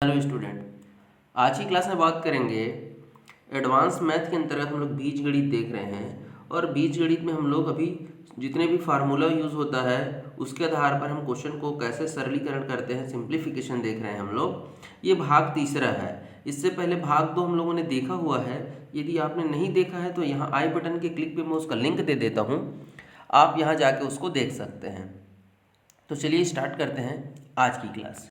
Hello student, आज की class में बात करेंगे एडवांस मैथ के अंतर्गत हम लोग बीजगणित देख रहे हैं। और बीजगणित में हम लोग अभी जितने भी फार्मूला यूज़ होता है उसके आधार पर हम क्वेश्चन को कैसे सरलीकरण करते हैं, सिंप्लीफिकेशन देख रहे हैं हम लोग। ये भाग तीसरा है। इससे पहले भाग 2 हम लोगों ने देखा हुआ है। यदि आपने नहीं देखा है तो यहाँ आई बटन के क्लिक पे मैं उसका लिंक दे देता हूँ, आप यहाँ जाके उसको देख सकते हैं। तो चलिए स्टार्ट करते हैं आज की क्लास।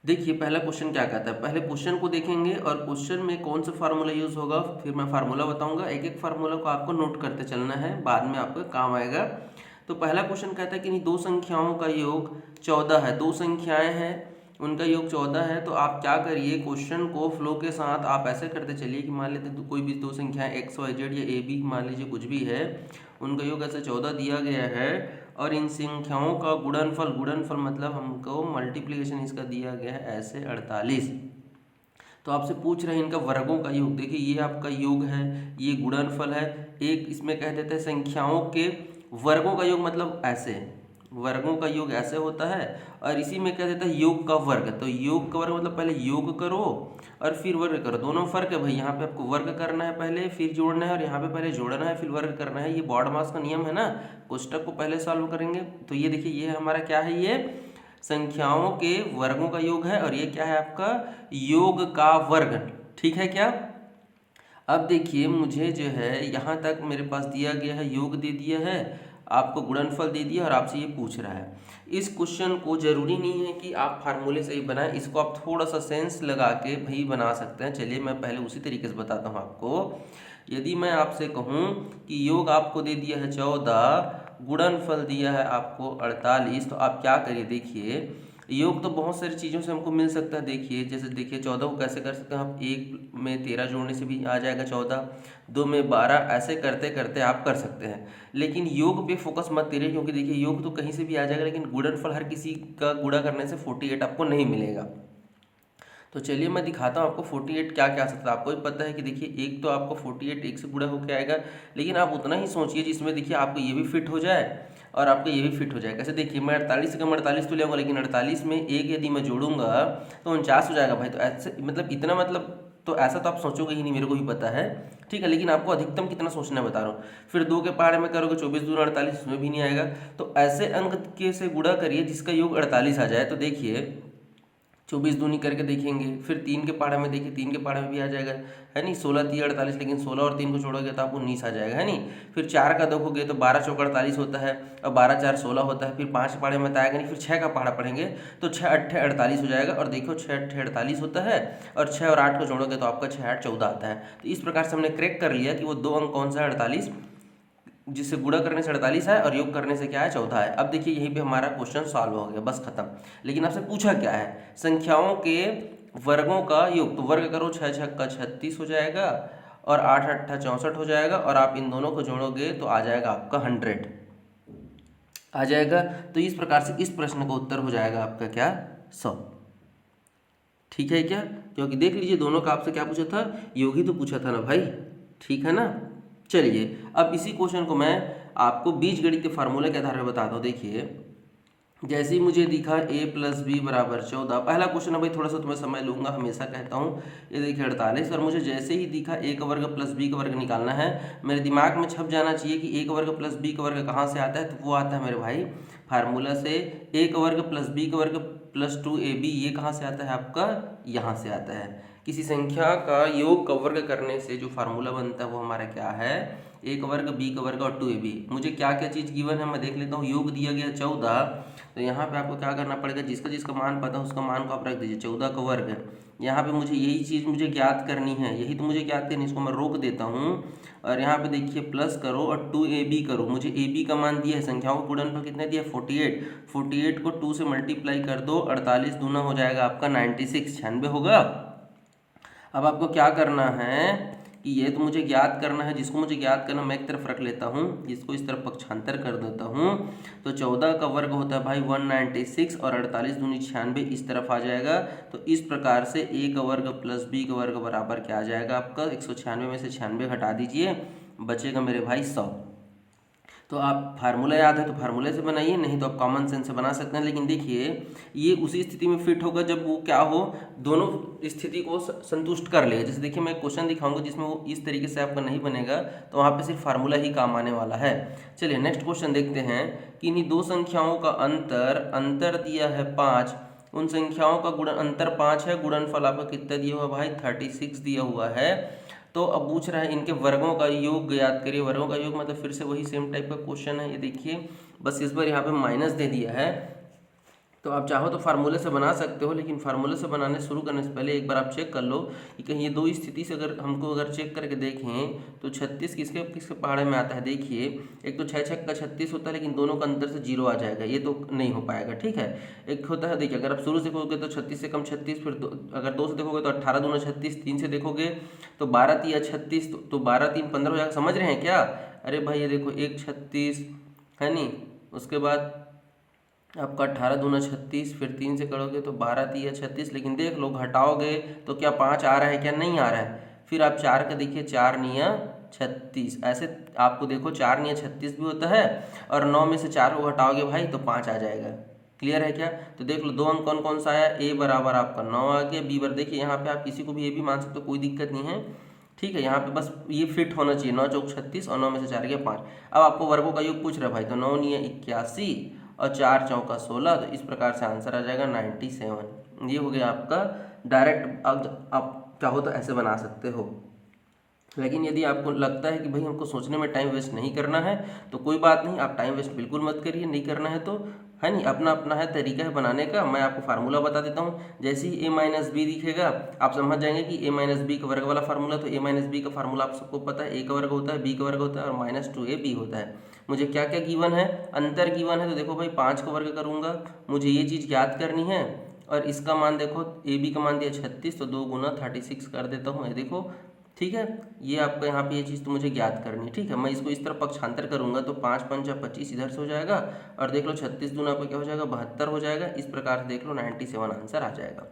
देखिए पहला क्वेश्चन क्या कहता है, पहले क्वेश्चन को देखेंगे और क्वेश्चन में कौन सा फार्मूला यूज होगा, फिर मैं फार्मूला बताऊंगा। एक एक फार्मूला को आपको नोट करते चलना है, बाद में आपका काम आएगा। तो पहला क्वेश्चन कहता है कि दो संख्याओं का योग 14 है। दो संख्याएं हैं, उनका योग 14 है। तो आप क्या करिए, क्वेश्चन को फ्लो के साथ आप ऐसे करते चलिए कि मान लेते कोई भी दो संख्याएं एक्स वाई जेड या ए बी मान लीजिए कुछ भी है, उनका योग ऐसे 14 दिया गया है। और इन संख्याओं का गुणनफल, गुणनफल मतलब हमको मल्टीप्लिकेशन इसका दिया गया है ऐसे 48। तो आपसे पूछ रहे हैं इनका वर्गों का योग। देखिए ये आपका योग है, ये गुणनफल है। एक इसमें कह देते हैं संख्याओं के वर्गों का योग, मतलब ऐसे वर्गों का योग ऐसे होता है। और इसी में कह देता है योग का वर्ग। तो योग का वर्ग मतलब पहले योग करो और फिर वर्ग करो, दोनों फर्क है भाई। यहाँ पे आपको वर्ग करना है पहले, फिर जोड़ना है, और यहाँ पे पहले जोड़ना है फिर वर्ग करना है। ये बॉड मास का नियम है ना, कोष्टक को पहले सॉल्व करेंगे। तो ये देखिए ये हमारा क्या है, ये संख्याओं के वर्गों का योग है और ये क्या है आपका योग का वर्ग। ठीक है क्या। अब देखिए मुझे जो है यहाँ तक मेरे पास दिया गया है, योग दे दिया है, आपको गुणनफल दे दिया और आपसे ये पूछ रहा है। इस क्वेश्चन को जरूरी नहीं है कि आप फार्मूले से ही बनाएं, इसको आप थोड़ा सा सेंस लगा के भी बना सकते हैं। चलिए मैं पहले उसी तरीके से बताता हूँ आपको। यदि मैं आपसे कहूँ कि योग आपको दे दिया है 14, गुणनफल दिया है आपको 48, तो आप क्या करिए, देखिए योग तो बहुत सारी चीज़ों से हमको मिल सकता है। देखिए जैसे देखिए 14 को कैसे कर सकते हैं आप, 1 में 13 जोड़ने से भी आ जाएगा 14, 2 में 12, ऐसे करते करते आप कर सकते हैं। लेकिन योग पे फोकस मत करिए, क्योंकि देखिए योग तो कहीं से भी आ जाएगा, लेकिन गुणनफल हर किसी का गुणा करने से 48 आपको नहीं मिलेगा। तो चलिए मैं दिखाता हूँ आपको 48 क्या क्या आ सकता है। आपको भी पता है कि देखिए एक तो आपको 48 एक से गुणा होकर आएगा, लेकिन आप उतना ही सोचिए जिसमें देखिए आपको ये भी फिट हो जाए और आपको ये भी फिट हो जाए। कैसे, देखिए मैं 48 से कम 48 तो ले आऊँगा, लेकिन 48 में एक यदि मैं जोड़ूंगा तो 49 हो जाएगा भाई। तो ऐसे मतलब इतना, मतलब तो ऐसा तो आप सोचोगे ही नहीं, मेरे को भी पता है। ठीक है, लेकिन आपको अधिकतम कितना सोचना बता रहा हूँ। फिर 2 के पहाड़े में करोगे 24 दूना 48, उसमें भी नहीं आएगा। तो ऐसे अंक के से गुणा करिए जिसका योग 48 आ जाए। तो देखिए 24 दूनी करके देखेंगे, फिर 3 के पहाड़े में देखिए, 3 के पहाड़े में भी आ जाएगा, है नहीं। 16 3 48, लेकिन 16 और 3 को छोड़ोगे तो आपको 19 आ जाएगा, है नहीं। फिर 4 का देखोगे तो 12 चौक 48 होता है और 12 4 16 होता है। फिर 5 पहाड़े में तो आएगा नहीं, फिर 6 का पहाड़ा पढ़ेंगे तो 6 8 48 हो जाएगा। और देखो 6 8 48 होता है और 6 और 8 को जोड़ोगे तो आपका 6 8 14 आता है। तो इस प्रकार से हमने क्रैक कर लिया कि वो दो अंक कौन सा है, 48, जिससे गुणा करने से 48 है और योग करने से क्या है, 14 है। अब देखिए यहीं पे हमारा क्वेश्चन सॉल्व हो गया, बस खत्म। लेकिन आपसे पूछा क्या है, संख्याओं के वर्गों का योग। तो वर्ग करो, 6 6 का 36 हो जाएगा और 8 8 64 हो जाएगा, और आप इन दोनों को जोड़ोगे तो आ जाएगा आपका 100 आ जाएगा। तो इस प्रकार से इस प्रश्न का उत्तर हो जाएगा आपका क्या, 100। ठीक है क्या, क्योंकि देख लीजिए दोनों का आपसे क्या पूछा था, योग ही तो पूछा था ना भाई। ठीक है ना। चलिए अब इसी क्वेश्चन को मैं आपको बीजगणित के फार्मूले के आधार पर बताता हूँ। देखिए जैसे ही मुझे दिखा a + b = 14, पहला क्वेश्चन है भाई, थोड़ा सा तुम्हें समय लूंगा, हमेशा कहता हूँ। ये देखिए 48, और मुझे जैसे ही दिखा a का वर्ग + b का वर्ग निकालना है, मेरे दिमाग में छप जाना चाहिए कि a का वर्ग + b का वर्ग कहाँ से आता है। तो वो आता है मेरे भाई फार्मूला से, a का वर्ग + b का वर्ग + 2ab। ये कहाँ से आता है आपका, यहाँ से आता है। किसी संख्या का योग का वर्ग करने से जो फार्मूला बनता है वो हमारा क्या है, a का वर्ग b का वर्ग और 2ab। मुझे क्या क्या चीज़ गिवन है मैं देख लेता हूँ। योग दिया गया 14, तो यहाँ पे आपको क्या करना पड़ेगा, जिसका जिसका मान पता है उसका मान को आप रख दीजिए। 14 का वर्ग है, यहाँ पे मुझे यही चीज़ मुझे ज्ञात करनी है, यही तो मुझे ज्ञात करनी है, इसको मैं रोक देता हूँ। और यहाँ पे देखिए प्लस करो और 2ab करो। मुझे ab का मान दिया है, संख्याओं का गुणनफल कितना दिया है, 48। 48 को 2 से मल्टीप्लाई कर दो, 48 दूना हो जाएगा आपका 96, 96 होगा। अब आपको क्या करना है कि ये तो मुझे ज्ञात करना है, जिसको मुझे ज्ञात करना मैं एक तरफ रख लेता हूँ, इसको इस तरफ पक्षांतर कर देता हूँ। तो 14 का वर्ग होता है भाई 196 और 48 दूनी 96 इस तरफ आ जाएगा। तो इस प्रकार से a का वर्ग प्लस b का वर्ग बराबर क्या आ जाएगा आपका 196 में से 96 घटा दीजिए, बचेगा मेरे भाई 100। तो आप फार्मूला याद है तो फार्मूले से बनाइए, नहीं तो आप कॉमन सेंस से बना सकते हैं। लेकिन देखिए ये उसी स्थिति में फिट होगा जब वो क्या हो, दोनों स्थिति को संतुष्ट कर लेगा। जैसे देखिए मैं क्वेश्चन दिखाऊंगा जिसमें वो इस तरीके से आपका नहीं बनेगा, तो वहाँ पे सिर्फ फार्मूला ही काम आने वाला है। चलिए नेक्स्ट क्वेश्चन देखते हैं कि इन्हीं दो संख्याओं का अंतर दिया है 5, उन संख्याओं का गुणन अंतर 5 है, गुणनफल आपका कितना दिया हुआ भाई 36 दिया हुआ है। तो अब पूछ रहा है इनके वर्गों का योग ज्ञात करिए। वर्गों का योग मतलब फिर से वही सेम टाइप का क्वेश्चन है, ये देखिए बस इस बार यहाँ पे माइनस दे दिया है। तो आप चाहो तो फार्मूले से बना सकते हो, लेकिन फार्मूले से बनाने शुरू करने से पहले एक बार आप चेक कर लो कि कहीं ये दो स्थिति से अगर चेक करके देखें तो 36 किसके किसके पहाड़े में आता है। देखिए एक तो 6 6 का 36 होता है, लेकिन दोनों का अंतर से 0 आ जाएगा, ये तो नहीं हो पाएगा। ठीक है, एक होता है देखिए अगर आप शुरू से देखोगे तो 36 से कम 36, फिर अगर 2 से देखोगे तो 18 दूना 36, 3 से देखोगे तो 12 3 36, तो 12 3 15 हो जाएगा। समझ रहे हैं क्या? अरे भाई ये देखो 1 36 है नी, उसके बाद आपका 18 दूना 36, फिर 3 से करोगे तो 12 3 36, लेकिन देख लो घटाओगे तो क्या 5 आ रहा है क्या नहीं आ रहा है। फिर आप 4 का देखिए 4 निया 36, ऐसे आपको देखो 4 निया 36 भी होता है, और 9 में से 4 को घटाओगे भाई तो 5 आ जाएगा। क्लियर है क्या? तो देख लो दो अंक कौन कौन सा आया, ए बराबर आपका 9 आ गया, बी बराबर देखिए यहाँ पे आप किसी को भी ये भी मान सकते हो, कोई दिक्कत नहीं है। ठीक है, यहाँ पे बस ये फिट होना चाहिए, 9 चौक 36 और 9 में से 4 गया 5। अब आपको वर्गों का योग पूछ रहा है भाई, तो 9 निया 81 और 4 चौका 16, तो इस प्रकार से आंसर आ जाएगा 97। ये हो गया आपका डायरेक्ट। अब आप चाहो तो ऐसे बना सकते हो, लेकिन यदि आपको लगता है कि भाई हमको सोचने में टाइम वेस्ट नहीं करना है तो कोई बात नहीं, आप टाइम वेस्ट बिल्कुल मत करिए, नहीं करना है तो है नहीं, अपना अपना है तरीका है बनाने का। मैं आपको फार्मूला बता देता हूँ, जैसे ही a माइनस बी दिखेगा आप समझ जाएंगे कि a माइनस बी का वर्ग वाला फार्मूला। तो a माइनस बी का फार्मूला आप सबको पता है, a का वर्ग होता है, b का वर्ग होता है और माइनस 2a b होता है। मुझे क्या क्या गिवन है, अंतर गिवन है, तो देखो भाई 5 का वर्ग करूँगा, मुझे ये चीज़ याद करनी है, और इसका मान देखो ए बी का मान दिया 36, तो 2 गुना 36 कर देता हूँ, ये देखो। ठीक है, ये आपका यहाँ पे ये चीज़ तो मुझे ज्ञात करनी है। ठीक है, मैं इसको इस तरफ पक्षांतर करूंगा तो 5 5 25 इधर से हो जाएगा, और देख लो 36 दूना आपका क्या हो जाएगा 72 हो जाएगा। इस प्रकार से देख लो 97 आंसर आ जाएगा।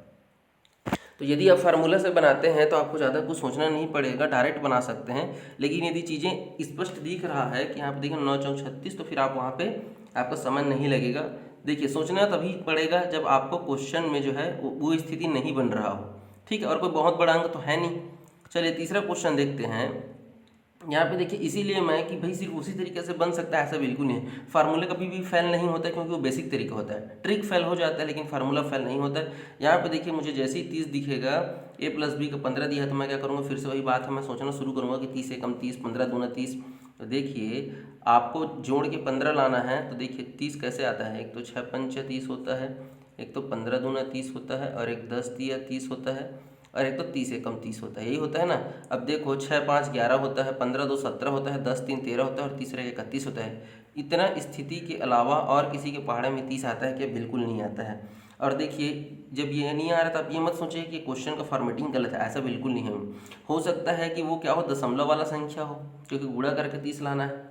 तो यदि आप फार्मूला से बनाते हैं तो आपको ज़्यादा कुछ सोचना नहीं पड़ेगा, डायरेक्ट बना सकते हैं। लेकिन यदि चीज़ें स्पष्ट दिख रहा है कि यहाँ पे देखिए 9 चौक 36, तो फिर आप वहाँ पे आपका समय नहीं लगेगा। देखिए सोचना तभी पड़ेगा जब आपको क्वेश्चन में जो है वो स्थिति नहीं बन रहा हो। ठीक है, और कोई बहुत बड़ा अंक तो है नहीं। चलिए तीसरा क्वेश्चन देखते हैं। यहाँ पे देखिए इसीलिए मैं कि भाई सिर्फ उसी तरीके से बन सकता है ऐसा बिल्कुल नहीं है। फार्मूले कभी भी फेल नहीं होता है, क्योंकि वो बेसिक तरीका होता है। ट्रिक फेल हो जाता है लेकिन फार्मूला फेल नहीं होता है। यहाँ पे देखिए मुझे जैसे ही 30 दिखेगा, a प्लस बी का 15 दिया है, तो मैं क्या करूँगा, फिर से वही बात है, मैं सोचना शुरू करूँगा कि 30 एकम 30, 15 दूना 30। तो देखिए आपको जोड़ के 15 लाना है, तो देखिए 30 कैसे आता है, एक तो 6 पंच 30 होता है, एक तो 15 दूना 30 होता है, और एक 10 दिया 30 होता है, और एक तो 30 एकम 30 होता है, यही होता है ना। अब देखो 6 5 11 होता है, 15 2 17 होता है, 10 3 13 होता है, और तीसरा 31 होता है। इतना स्थिति के अलावा और किसी के पहाड़े में 30 आता है क्या? बिल्कुल नहीं आता है। और देखिए जब ये नहीं आ रहा था, आप ये मत सोचिए कि क्वेश्चन का फॉर्मेटिंग गलत है, ऐसा बिल्कुल नहीं है। हो सकता है कि वो क्या हो, दशमलव वाला संख्या हो, क्योंकि गुणा करके 30 लाना है।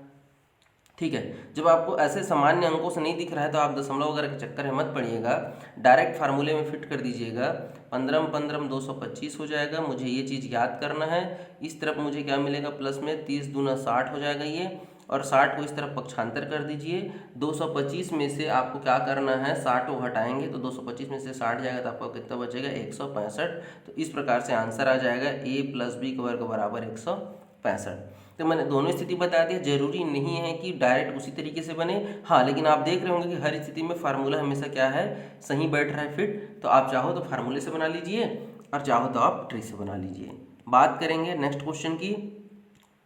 ठीक है, जब आपको ऐसे सामान्य अंकों से नहीं दिख रहा है तो आप दशमलव वगैरह के चक्कर में मत पड़िएगा, डायरेक्ट फार्मूले में फिट कर दीजिएगा। 15 15 225 हो जाएगा, मुझे ये चीज़ याद करना है। इस तरफ मुझे क्या मिलेगा, प्लस में 30 दूना 60 हो जाएगा ये, और 60 को इस तरफ पक्षांतर कर दीजिए। 225 में से आपको क्या करना है, 60 को हटाएंगे तो 225 में से 60 जाएगा तो आपको कितना बचेगा, 165। तो इस प्रकार से आंसर आ जाएगा a प्लस बी का वर्ग बराबर 165। तो मैंने दोनों स्थिति बता दिया, जरूरी नहीं है कि डायरेक्ट उसी तरीके से बने। हाँ, लेकिन आप देख रहे होंगे कि हर स्थिति में फार्मूला हमेशा क्या है, सही बैठ रहा है, फिट। तो आप चाहो तो फार्मूले से बना लीजिए, और चाहो तो आप ट्री से बना लीजिए। बात करेंगे नेक्स्ट क्वेश्चन की।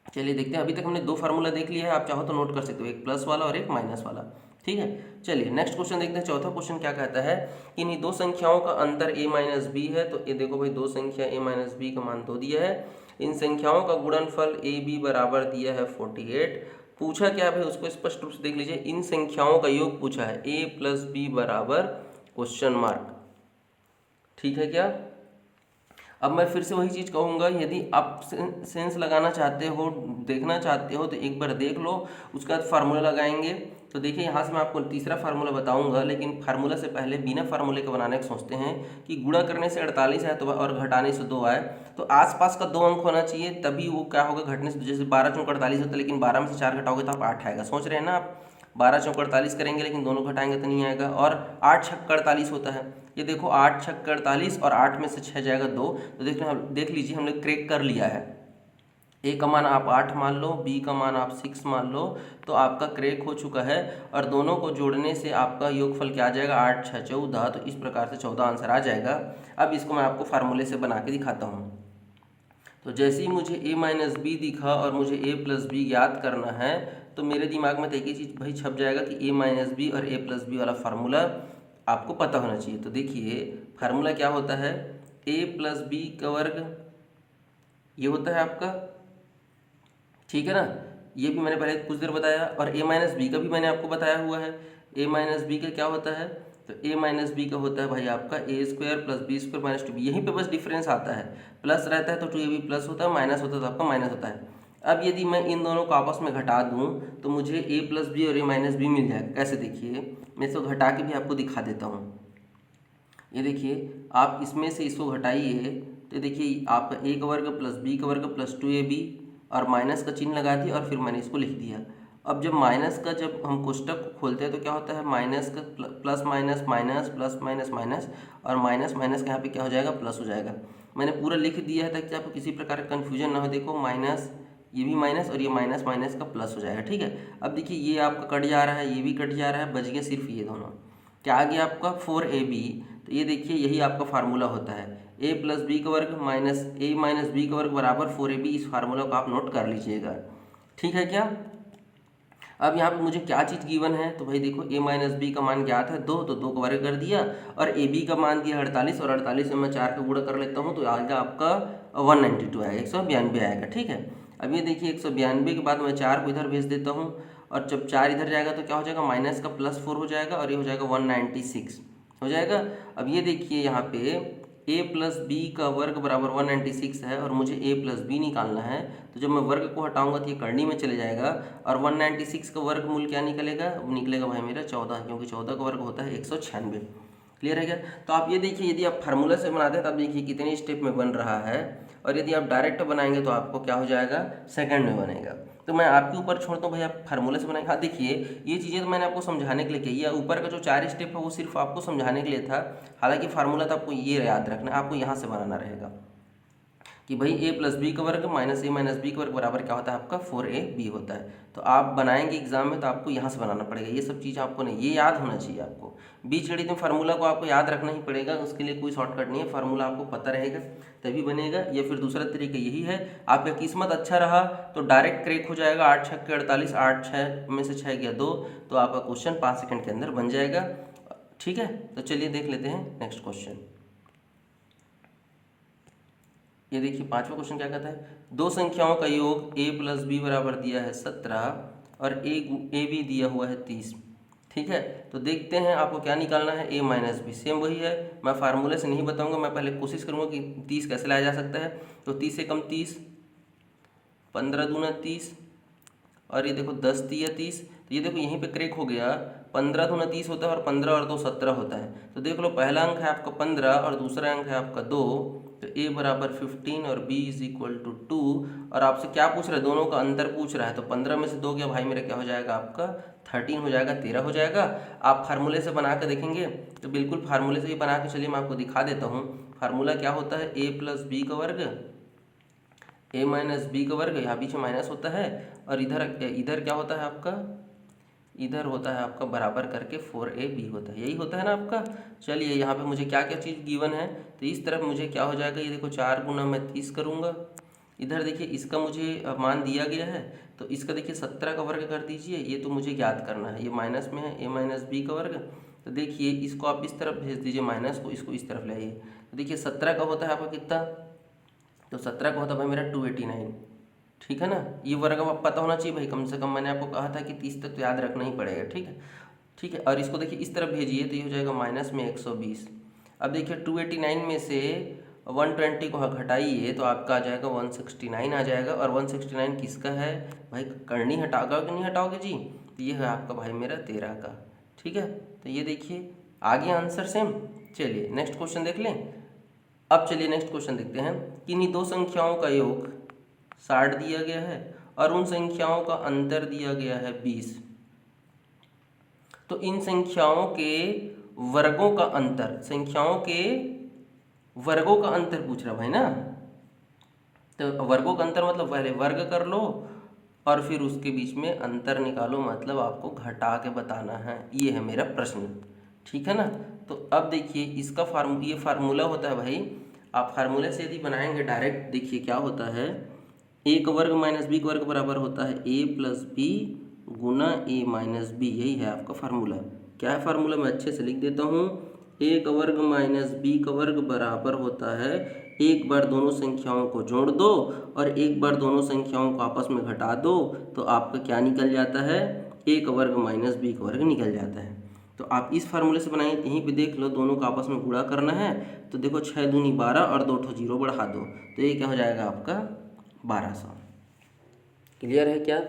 चलिए देखते हैं, अभी तक हमने दो फार्मूला देख लिया है, आप चाहो तो नोट कर सकते हो, एक प्लस वाला और एक माइनस वाला। ठीक है, चलिए नेक्स्ट क्वेश्चन देखते हैं। चौथा क्वेश्चन क्या कहता है कि इन्हीं दो संख्याओं का अंतर a माइनस बी है। तो ये देखो भाई, दो संख्या a माइनस बी का मान 2 दिया है, इन संख्याओं का गुणनफल ए बी बराबर दिया है 48। पूछा क्या भाई, उसको स्पष्ट रूप से देख लीजिए। इन संख्याओं का योग पूछा है, a प्लस बी बराबर क्वेश्चन मार्क। ठीक है क्या? अब मैं फिर से वही चीज़ कहूँगा, यदि आप सेंस लगाना चाहते हो, देखना चाहते हो, तो एक बार देख लो, उसके बाद फार्मूला लगाएंगे। तो देखिए यहाँ से मैं आपको तीसरा फार्मूला बताऊंगा, लेकिन फार्मूला से पहले बिना फार्मूले के बनाने का सोचते हैं कि गुणा करने से 48 आए तो और घटाने से 2 आए, तो आसपास का 2 अंक होना चाहिए, तभी वो क्या होगा घटने से। जैसे 12 चौक 48 होता है, लेकिन 12 में से 4 घटाओगे तो आप 8 आएगा। सोच रहे हैं ना आप, 12 चौक 48 करेंगे लेकिन दोनों घटाएंगे तो नहीं आएगा। और 8 छक्का 48 होता है, ये देखो 8 छक्का 48 और 8 में से 6 जाएगा 2। तो देख लीजिए हमने क्रैक कर लिया है। ए का मान आप 8 मान लो, बी का मान आप 6 मान लो, तो आपका क्रैक हो चुका है। और दोनों को जोड़ने से आपका योगफल क्या आ जाएगा, 8 6 14। तो इस प्रकार से 14 आंसर आ जाएगा। अब इसको मैं आपको फार्मूले से बना के दिखाता हूँ। तो जैसे ही मुझे a माइनस बी दिखा और मुझे a प्लस बी याद करना है, तो मेरे दिमाग में तो एक ही चीज़ भाई छप जाएगा कि a माइनस बी और a प्लस बी वाला फार्मूला आपको पता होना चाहिए। तो देखिए फार्मूला क्या होता है, a प्लस बी का वर्ग ये होता है आपका, ठीक है ना। ये भी मैंने पहले कुछ देर बताया, और a माइनस बी का भी मैंने आपको बताया हुआ है। a माइनस बी का क्या होता है, तो a माइनस बी का होता है भाई आपका A square plus B square minus 2b। यहीं पे बस डिफरेंस आता है, प्लस रहता है तो 2ab प्लस होता है, माइनस होता है तो आपका माइनस होता है। अब यदि मैं इन दोनों को आपस में घटा दूं तो मुझे a प्लस बी और a माइनस बी मिल जाएगा। कैसे, देखिए मैं इसको घटा के भी आपको दिखा देता हूँ। ये देखिए आप इसमें से इसको घटाइए, तो देखिए आपका a का वर्ग प्लस b का वर्ग प्लस 2ab, और माइनस का चिन्ह लगा दिया और फिर मैंने इसको लिख दिया। अब जब माइनस का जब हम कोष्टक को खोलते हैं तो क्या होता है, माइनस का plus minus minus plus minus minus, और माइनस माइनस का यहाँ पे क्या हो जाएगा, प्लस हो जाएगा। मैंने पूरा लिख दिया है ताकि आपको किसी प्रकार का कन्फ्यूजन ना हो। देखो माइनस, ये भी माइनस और ये माइनस माइनस का प्लस हो जाएगा, ठीक है। अब देखिए ये आपका कट जा रहा है, ये भी कट जा रहा है, बच गया सिर्फ ये दोनों। क्या आ गया आपका 4ab। तो ये देखिए यही आपका फार्मूला होता है, a प्लस बी का वर्ग माइनस a माइनस बी का वर्ग बराबर 4ab। इस फार्मूला को आप नोट कर लीजिएगा, ठीक है क्या। अब यहाँ पे मुझे क्या चीज़ गिवन है, तो भाई देखो a माइनस बी का मान ज्ञात है 2, तो 2 का वर्ग कर दिया, और ए बी का मान दिया 48, और 48 में मैं 4 का गुणा कर लेता हूँ तो आएगा आपका 192 आएगा, 192 आएगा, ठीक है। अब ये देखिए 192 के बाद मैं 4 को इधर भेज देता हूँ, और जब 4 इधर जाएगा तो क्या हो जाएगा, माइनस का प्लस 4 हो जाएगा, और ये हो जाएगा 196 हो जाएगा। अब ये देखिए यहाँ पे a प्लस बी का वर्ग बराबर 196 है, और मुझे a प्लस बी निकालना है। तो जब मैं वर्ग को हटाऊंगा तो ये करनी में चले जाएगा, और 196 का वर्गमूल क्या निकलेगा, वो निकलेगा भाई मेरा 14, क्योंकि 14 का वर्ग होता है 196। क्लियर है क्या। तो आप ये देखिए यदि आप फार्मूला से बनाते हैं तो आप देखिए कितने स्टेप में बन रहा है, और यदि आप डायरेक्ट बनाएंगे तो आपको क्या हो जाएगा, सेकंड में बनेगा। तो मैं आपके ऊपर छोड़ता हूँ भाई, आप फार्मूले से बनाएंगे। हाँ देखिए ये चीज़ें तो मैंने आपको समझाने के लिए कही है, ऊपर का जो 4 स्टेप है वो सिर्फ आपको समझाने के लिए था। हालांकि फार्मूला तो आपको ये याद रखना है, आपको यहाँ से बनाना रहेगा कि भाई a प्लस बी का वर्ग माइनस a माइनस बी का वर्ग बराबर क्या होता है आपका 4ab होता है। तो आप बनाएंगे एग्जाम में तो आपको यहाँ से बनाना पड़ेगा। ये सब चीज़ आपको नहीं, ये याद होना चाहिए आपको। बीजगणित में फार्मूला को आपको याद रखना ही पड़ेगा, उसके लिए कोई शॉर्टकट नहीं है, फार्मूला आपको पता रहेगा तभी बनेगा। या फिर दूसरा तरीका यही है, आपका किस्मत अच्छा रहा तो डायरेक्ट क्रैक हो जाएगा, 8 छक्के 48, 8 6 में से 6 गया 2, तो आपका क्वेश्चन 5 सेकंड के अंदर बन जाएगा, ठीक है। तो चलिए देख लेते हैं नेक्स्ट क्वेश्चन। ये देखिए 5वां क्वेश्चन क्या कहता है, दो संख्याओं का योग a प्लस बी बराबर दिया है 17, और ए बी दिया हुआ है 30, ठीक है। तो देखते हैं आपको क्या निकालना है, a माइनस बी। सेम वही है, मैं फार्मूले से नहीं बताऊंगा, मैं पहले कोशिश करूंगा कि 30 कैसे लाया जा सकता है। तो 30 से कम 30, 15 दूना 30, और ये देखो 10 दिया 30। तो ये देखो यहीं पे क्रैक हो गया, 15 दूना 30 होता है और 15 और 2 17 होता है। तो देख लो पहला अंक है आपका 15 और दूसरा अंक है आपका 2, तो a बराबर 15 और b इज इक्वल टू 2। और आपसे क्या पूछ रहा है, दोनों का अंतर पूछ रहा है। तो 15 में से 2 गया भाई मेरा, क्या हो जाएगा आपका 13 हो जाएगा, 13 हो जाएगा। आप फार्मूले से बना कर देखेंगे तो बिल्कुल फार्मूले से ही बना के चलिए मैं आपको दिखा देता हूँ। फार्मूला क्या होता है, a प्लस बी का वर्ग a माइनस बी का वर्ग, यहाँ बीच में माइनस होता है, और इधर इधर क्या होता है आपका, इधर होता है आपका बराबर करके 4ab होता है, यही होता है ना आपका। चलिए यहाँ पे मुझे क्या क्या चीज़ गिवन है, तो इस तरफ मुझे क्या हो जाएगा, ये देखो 4 गुना मैं 30 करूँगा। इधर देखिए इसका मुझे मान दिया गया है, तो इसका देखिए 17 का वर्ग कर दीजिए, ये तो मुझे याद करना है, ये माइनस में है a माइनस बी का वर्ग। तो देखिए इसको आप इस तरफ भेज दीजिए माइनस को, इसको इस तरफ लाइए। तो देखिए 17 का होता है आपका कितना, तो 17 का होता है भाई मेरा 289, ठीक है ना। ये वर्ग अब पता होना चाहिए भाई, कम से कम मैंने आपको कहा था कि 30 तक तो याद रखना ही पड़ेगा, ठीक है। ठीक है, और इसको देखिए इस तरफ भेजिए तो ये हो जाएगा माइनस में 120। अब देखिए 289 में से 120 को घटाइए तो आपका आ जाएगा 169 आ जाएगा। और 169 किसका है भाई, करनी हटाओगे कि नहीं हटाओगे जी, तो ये है आपका भाई मेरा 13 का। ठीक है, तो ये देखिए आ गया आंसर सेम। चलिए नेक्स्ट क्वेश्चन देख लें। अब चलिए नेक्स्ट क्वेश्चन देखते हैं। किन्हीं दो संख्याओं का योग 60 दिया गया है और उन संख्याओं का अंतर दिया गया है 20। तो इन संख्याओं के वर्गों का अंतर, संख्याओं के वर्गों का अंतर पूछ रहा भाई ना। तो वर्गों का अंतर मतलब पहले वर्ग कर लो और फिर उसके बीच में अंतर निकालो, मतलब आपको घटा के बताना है। ये है मेरा प्रश्न, ठीक है ना। तो अब देखिए इसका ये फार्मूला होता है भाई, आप फार्मूले से यदि बनाएंगे डायरेक्ट, देखिए क्या होता है, ए का वर्ग माइनस बी का वर्ग बराबर होता है ए प्लस बी गुना ए माइनस बी। यही है आपका फार्मूला। क्या है फार्मूला, मैं अच्छे से लिख देता हूँ। ए का वर्ग माइनस बी का वर्ग बराबर होता है, एक बार दोनों संख्याओं को जोड़ दो और एक बार दोनों संख्याओं को आपस में घटा दो, तो आपका क्या निकल जाता है, ए का वर्ग माइनस बी का वर्ग निकल जाता है। तो आप इस फार्मूले से बनाइए। यहीं पे देख लो, दोनों को आपस में गुणा करना है, तो देखो 6 दूनी 12 और 2 ठो जीरो बढ़ा दो, तो ये क्या हो जाएगा आपका 1200। क्लियर है क्या,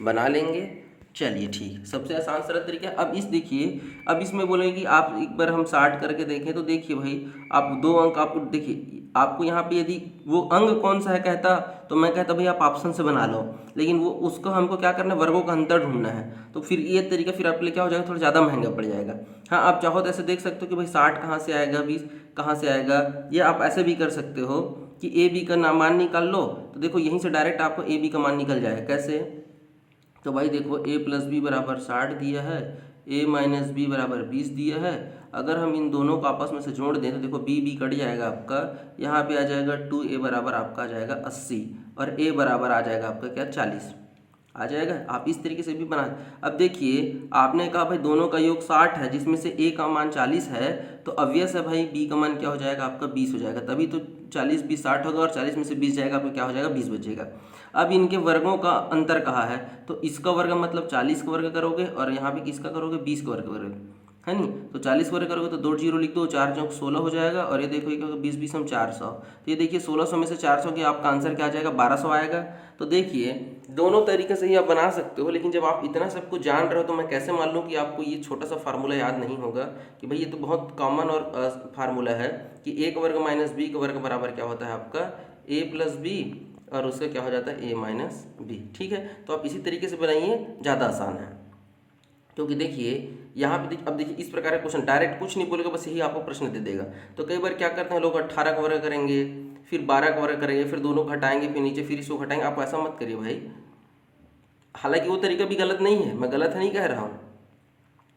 बना लेंगे। चलिए ठीक, सबसे आसान सरल तरीका। अब इस देखिए, अब इसमें बोलेंगे कि आप एक बार हम 60 करके देखें, तो देखिए भाई आप 2 अंक आपको देखिए, आपको यहाँ पे यदि वो अंक कौन सा है कहता, तो मैं कहता भाई आप ऑप्शन से बना लो, लेकिन वो उसको हमको क्या करना है, वर्गों का अंतर ढूंढना है। तो फिर ये तरीका फिर आपके लिए क्या हो जाएगा, थोड़ा ज़्यादा महंगा पड़ जाएगा। हाँ, आप चाहो तो ऐसे देख सकते हो कि भाई 60 कहाँ से आएगा, 20 कहाँ से आएगा, ये आप ऐसे भी कर सकते हो कि ए बी का मान निकाल लो। तो देखो यहीं से डायरेक्ट आपको ए बी का मान निकल जाएगा। कैसे, तो भाई देखो ए प्लस बी बराबर 60 दिया है, ए माइनस बी बराबर 20 दिया है। अगर हम इन दोनों को आपस में से जोड़ दें तो देखो बी बी कट जाएगा आपका, यहाँ पे आ जाएगा 2a बराबर आपका आ जाएगा 80 और a बराबर आ जाएगा आपका क्या 40 आ जाएगा। आप इस तरीके से भी बना। अब देखिए आपने कहा भाई दोनों का योग 60 है, जिसमें से a का मान 40 है, तो ऑब्वियस है भाई b का मान क्या हो जाएगा आपका 20 हो जाएगा। तभी तो 40 20 60 होगा और 40 में से 20 जाएगा, आपका क्या हो जाएगा 20 बचेगा। अब इनके वर्गों का अंतर कहा है, तो इसका वर्ग मतलब 40 का वर्ग करोगे और यहाँ पे किसका करोगे 20 का वर्ग है नहीं। तो 40 वर्ग करोगे तो 2 जीरो लिख दो, 4 चौक 16 हो जाएगा। और ये देखो ये 20 20 हम 400, तो ये देखिए 1600 में से 400 की आपका आंसर क्या आ जाएगा 1200 आएगा। तो देखिए दोनों तरीके से ही आप बना सकते हो, लेकिन जब आप इतना सब कुछ जान रहे हो तो मैं कैसे मान लूँ कि आपको ये छोटा सा फार्मूला याद नहीं होगा कि भाई ये तो बहुत कॉमन और फार्मूला है कि ए का वर्ग माइनस बी का वर्ग बराबर क्या होता है आपका ए प्लस बी और उसका क्या हो जाता है ए माइनस बी। ठीक है, तो आप इसी तरीके से बनाइए, ज़्यादा आसान है। क्योंकि देखिए यहाँ पे अब देखिए इस प्रकार का क्वेश्चन डायरेक्ट कुछ नहीं बोलेगा, बस यही आपको प्रश्न दे देगा। तो कई बार क्या करते हैं लोग 18 का वर्ग करेंगे, फिर 12 का वर्ग करेंगे, फिर दोनों घटाएंगे, फिर नीचे फिर इसको घटाएंगे। आप ऐसा मत करिए भाई, हालांकि वो तरीका भी गलत नहीं है, मैं गलत नहीं कह रहा हूँ,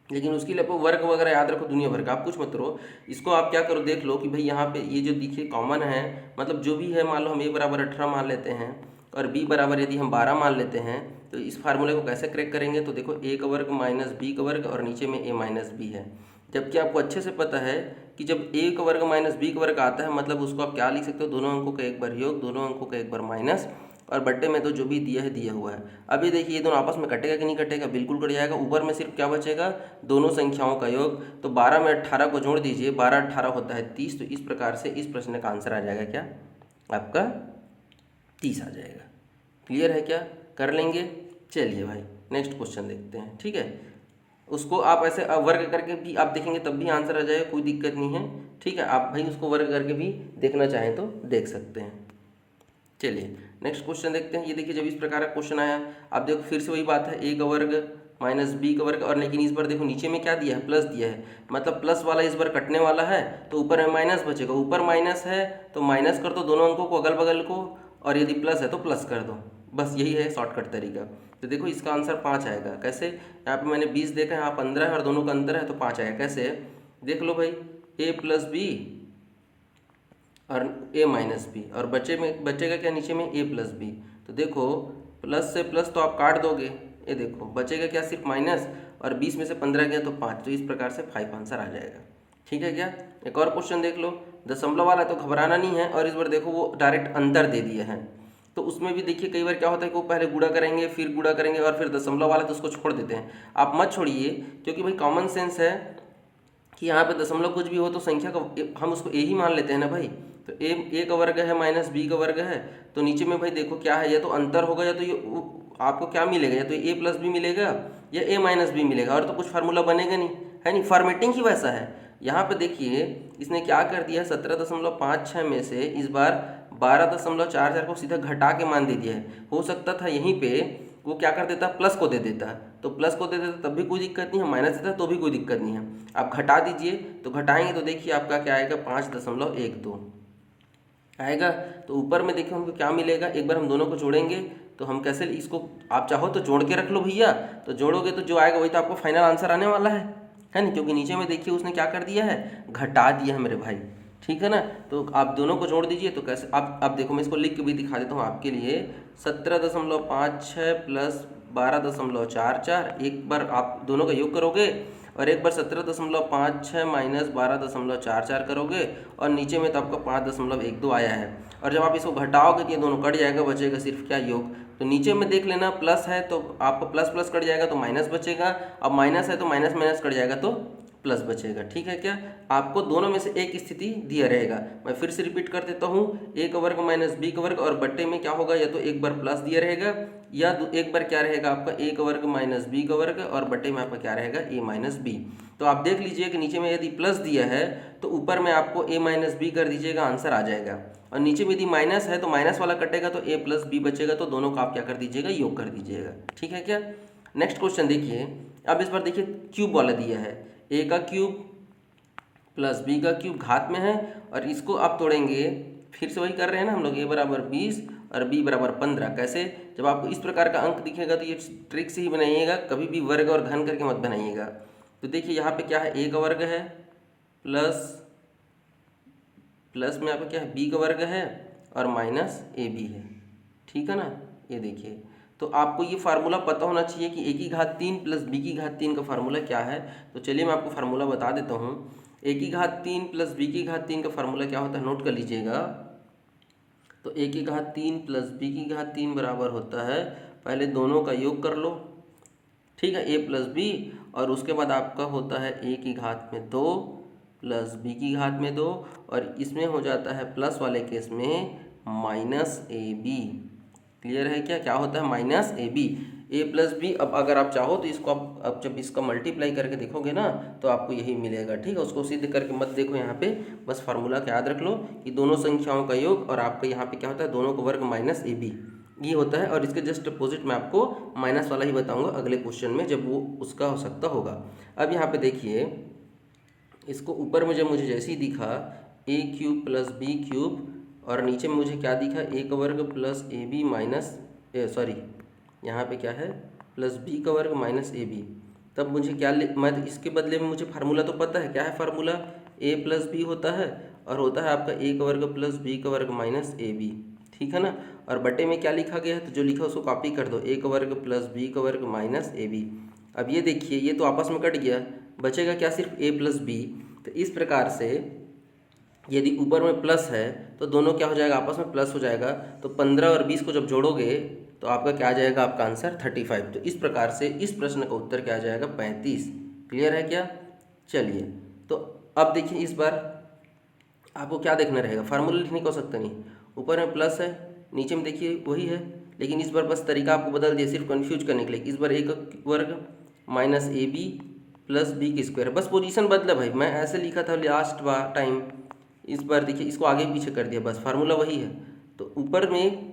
लेकिन उसके लिए आपको वर्ग वगैरह याद रखो दुनिया भर का। आप कुछ मत करो, इसको आप क्या करो देख लो कि भाई यहाँ पे ये जो दिखे कॉमन है, मतलब जो भी है, मान लो हम a बराबर 18 मान लेते हैं और b बराबर यदि हम 12 मान लेते हैं, तो इस फार्मूले को कैसे क्रैक करेंगे, तो देखो a का वर्ग माइनस बी का वर्ग और नीचे में a माइनस बी है। जबकि आपको अच्छे से पता है कि जब a का वर्ग माइनस बी का वर्ग आता है, मतलब उसको आप क्या लिख सकते हो, दोनों अंकों का एक बार योग, दोनों अंकों का एक बार माइनस, और बट्टे में तो जो भी दिया है दिया हुआ है। अभी देखिए ये दोनों आपस में कटेगा कि नहीं कटेगा, बिल्कुल कट जाएगा। ऊपर में सिर्फ क्या बचेगा, दोनों संख्याओं का योग। तो 12 में 18 को जोड़ दीजिए, 12 18 होता है 30। तो इस प्रकार से इस प्रश्न का आंसर आ जाएगा क्या आपका 30 आ जाएगा। क्लियर है क्या, कर लेंगे। चलिए भाई नेक्स्ट क्वेश्चन देखते हैं। ठीक है, उसको आप ऐसे वर्ग करके भी आप देखेंगे तब भी आंसर आ जाएगा, कोई दिक्कत नहीं है। ठीक है, आप भाई उसको वर्ग करके भी देखना चाहें तो देख सकते हैं। चलिए नेक्स्ट क्वेश्चन देखते हैं। ये देखिए जब इस प्रकार का क्वेश्चन आया, आप देखो फिर से वही बात है, a का वर्ग माइनस बी का वर्ग, और लेकिन इस बार देखो नीचे में क्या दिया है, प्लस दिया है, मतलब प्लस वाला इस बार कटने वाला है, तो ऊपर में माइनस बचेगा। ऊपर माइनस है तो माइनस कर दो दोनों अंकों को अगल बगल को, और यदि प्लस है तो प्लस कर दो, बस यही है शॉर्टकट तरीका। तो देखो इसका आंसर 5 आएगा। कैसे, यहाँ पे मैंने 20 देखा है, यहाँ 15 है और दोनों का अंतर है तो 5 आएगा। कैसे, देख लो भाई, a प्लस बी और a माइनस बी, और बचेगा क्या नीचे में a प्लस बी। तो देखो प्लस से प्लस तो आप काट दोगे, ये देखो बचेगा क्या सिर्फ माइनस, और 20 में से 15 गया तो 5। तो इस प्रकार से 5 आंसर आ जाएगा। ठीक है क्या, एक और क्वेश्चन देख लो, दशमलव वाला तो घबराना नहीं है, और इस बार देखो वो डायरेक्ट अंतर दे दिया है। तो उसमें भी देखिए कई बार क्या होता है कि वो पहले गुणा करेंगे, फिर गुणा करेंगे, और फिर दशमलव वाला तो उसको छोड़ देते हैं। आप मत छोड़िए, क्योंकि भाई कॉमन सेंस है कि यहाँ पे दशमलव कुछ भी हो तो संख्या का हम उसको a ही मान लेते हैं ना भाई। तो ए का वर्ग है माइनस बी का वर्ग है, तो नीचे में भाई देखो क्या है, या तो अंतर होगा या तो ये आपको क्या मिलेगा, या तो ए प्लस बी मिलेगा या ए माइनस बी मिलेगा, और तो कुछ फार्मूला बनेगा नहीं, है नहीं। फॉर्मेटिंग ही वैसा है। यहाँ पे देखिए इसने क्या कर दिया, 17.56 में से इस बार 12.44 को सीधा घटा के मान दे दिया है। हो सकता था यहीं पे वो क्या कर देता, प्लस को दे देता, तो प्लस को दे देता तब भी कोई दिक्कत नहीं है, माइनस देता तो भी कोई दिक्कत नहीं है। आप घटा दीजिए, तो घटाएंगे तो देखिए आपका क्या आएगा, 5.12 आएगा। तो ऊपर में देखिए हमको क्या मिलेगा, एक बार हम दोनों को जोड़ेंगे तो हम कैसे इसको, आप चाहो तो जोड़ के रख लो भैया, तो जोड़ोगे तो जो आएगा वही तो आपको फाइनल आंसर आने वाला है नहीं, क्योंकि नीचे में देखिए उसने क्या कर दिया है, घटा दिया है मेरे भाई, ठीक है ना। तो आप दोनों को जोड़ दीजिए, तो कैसे आप देखो, मैं इसको लिख के भी दिखा देता हूँ आपके लिए। 17.56 प्लस 12.44, एक बार आप दोनों का योग करोगे और एक बार 17.56 माइनस 12.44 करोगे, और नीचे में तो आपका 5.12 आया है, और जब आप इसको घटाओगे तो ये दोनों कट जाएगा, बचेगा सिर्फ क्या, योग। तो नीचे में देख लेना प्लस है तो आपका प्लस प्लस कट जाएगा तो माइनस बचेगा, अब माइनस है तो माइनस माइनस कट जाएगा तो प्लस बचेगा, ठीक है क्या। आपको दोनों में से एक स्थिति दिया रहेगा। मैं फिर से रिपीट कर देता हूँ, ए का वर्ग माइनस बी का वर्ग, और बट्टे में क्या होगा, या तो एक बार प्लस दिया रहेगा या एक बार क्या रहेगा आपका ए का वर्ग माइनस बी का वर्ग, और बट्टे में आपका क्या रहेगा, ए माइनस बी। तो आप देख लीजिए कि नीचे में यदि प्लस दिया है तो ऊपर में आपको ए माइनस बी कर दीजिएगा, आंसर आ जाएगा, और नीचे में यदि माइनस है तो माइनस वाला कटेगा तो ए प्लस बी बचेगा, तो दोनों का आप क्या कर दीजिएगा, योग कर दीजिएगा, ठीक है क्या। नेक्स्ट क्वेश्चन देखिए, अब इस बार देखिए क्यूब वाला दिया है, ए का क्यूब प्लस बी का क्यूब घात में है, और इसको आप तोड़ेंगे, फिर से वही कर रहे हैं ना हम लोग, ए बराबर 20 और बी बराबर 15। कैसे, जब आपको इस प्रकार का अंक दिखेगा तो ये ट्रिक से ही बनाइएगा, कभी भी वर्ग और घन करके मत बनाइएगा। तो देखिए यहाँ पे क्या है, ए का वर्ग है प्लस में आपका क्या है, बी का वर्ग है, और माइनस ए बी है, ठीक है ना। ये देखिए, तो आपको ये फार्मूला पता होना चाहिए कि ए की घात 3 प्लस बी की घात 3 का फार्मूला क्या है। तो चलिए मैं आपको फार्मूला बता देता हूँ। ए की घात 3 प्लस बी की घात 3 का फार्मूला क्या होता है, नोट कर लीजिएगा। तो ए की घात 3 प्लस बी की घात 3 बराबर होता है, पहले दोनों का योग कर लो, ठीक है, ए प्लस बी, और उसके बाद आपका होता है ए की घात में 2 प्लस बी की घात में 2, और इसमें हो जाता है प्लस वाले केस में माइनस ए बी। क्लियर है क्या, क्या होता है, minus A B, A plus B. अब अगर आप चाहो तो इसको अब जब इसका मल्टीप्लाई करके देखोगे ना तो आपको यही मिलेगा, ठीक है। उसको सिद्ध करके मत देखो यहाँ पे, बस फार्मूला का याद रख लो कि दोनों संख्याओं का योग, और आपका यहाँ पे क्या होता है, दोनों का वर्ग माइनस ए बी, ये होता है। और इसके जस्ट अपोजिट मैं आपको माइनस वाला ही बताऊँगा अगले क्वेश्चन में, जब वो उसका हो सकता होगा। अब यहाँ पे देखिए, इसको ऊपर मुझे जैसे ही दिखा A cube plus B cube, और नीचे में मुझे क्या दिखा, ए का वर्ग plus A B minus sorry यहाँ पे क्या है, प्लस बी का वर्ग माइनस ए बी। तब मुझे क्या मैं इसके बदले में मुझे फार्मूला तो पता है, क्या है फार्मूला, ए प्लस बी होता है, और होता है आपका ए का वर्ग प्लस बी का वर्ग माइनस ए बी, ठीक है ना। और बटे में क्या लिखा गया है, तो जो लिखा उसको कॉपी कर दो, ए का वर्ग प्लस बी का वर्ग माइनस ए बी। अब ये देखिए, ये तो आपस में कट गया, बचेगा क्या, सिर्फ ए प्लस बी। तो इस प्रकार से यदि ऊपर में प्लस है तो दोनों क्या हो जाएगा, आपस में प्लस हो जाएगा। तो 15 और 20 को जब जोड़ोगे तो आपका क्या आ जाएगा, आपका आंसर 35। तो इस प्रकार से इस प्रश्न का उत्तर क्या आ जाएगा, 35। क्लियर है क्या। चलिए, तो अब देखिए इस बार आपको क्या देखना रहेगा, फार्मूला लिखने को सकता नहीं, ऊपर में प्लस है, नीचे में देखिए वही है, लेकिन इस बार बस तरीका आपको बदल दिया सिर्फ कन्फ्यूज करने के लिए। इस बार ए का वर्ग minus A B plus B की स्क्वायर, बस पोजीशन बदला भाई, मैं ऐसे लिखा था लास्ट बार टाइम, इस बार देखिए इसको आगे पीछे कर दिया, बस फार्मूला वही है। तो ऊपर में